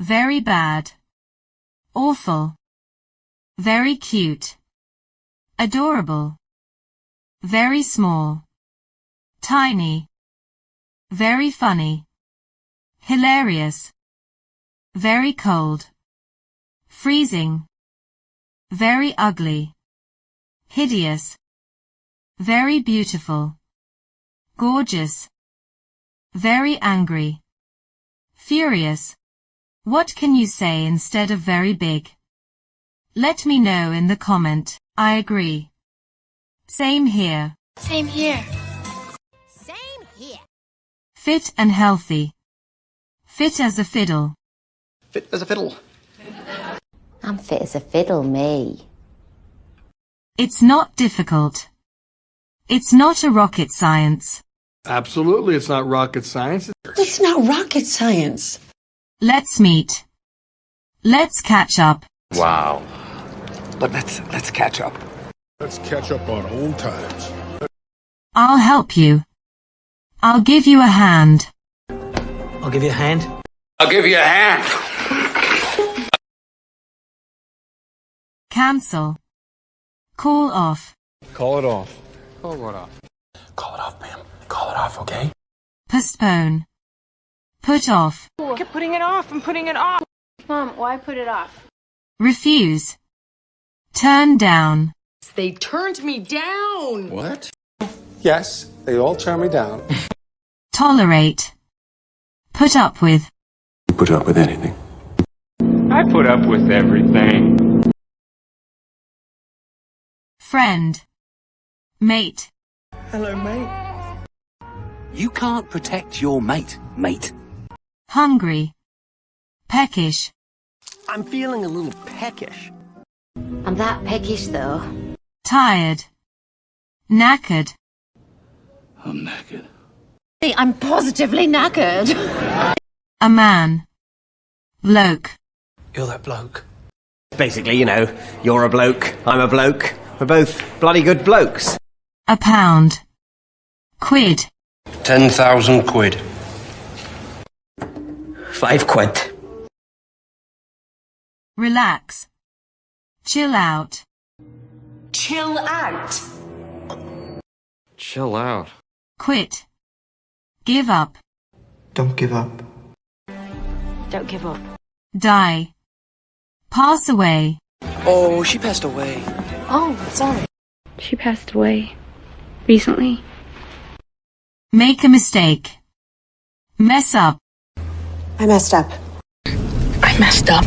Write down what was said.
very bad, awful, very cute, adorable, very small, tiny, very funny, hilarious, very cold, freezing, very ugly, hideous, very beautiful, gorgeous, very angry, furious. What can you say instead of very big? Let me know in the comment. I agree. Same here. Same here. Same here. Fit and healthy. Fit as a fiddle. Fit as a fiddle. I'm fit as a fiddle, me. It's not difficult. It's not a rocket science. Absolutely, it's not rocket science. It's not rocket science. Let's meet. Let's catch up. Wow. But let's catch up. Let's catch up on old times. I'll help you. I'll give you a hand. I'll give you a hand. I'll give you a hand. Cancel. Call off. Call it off. Call what off? Call it off, ma'am. Call it off, okay? Postpone. Put off. I kept putting it off and putting it off. Mom, why put it off? Refuse. Turn down. They turned me down. What? Yes, they all turn me down. Tolerate. Put up with. You put up with anything. I put up with everything. Friend. Mate. Hello, mate. You can't protect your mate, mate. Hungry. Peckish. I'm feeling a little peckish. I'm that peckish, though. Tired. Knackered. I'm naked. I'm positively knackered. A man. Bloke. You're that bloke. Basically, you know, you're a bloke, I'm a bloke. We're both bloody good blokes. A pound. Quid. 10,000 quid. 5 quid. Relax. Chill out. Chill out. Chill out. Quit. Give up. Don't give up. Don't give up. Die. Pass away. Oh, she passed away. Oh, sorry. She passed away recently. Make a mistake. Mess up. I messed up. I messed up.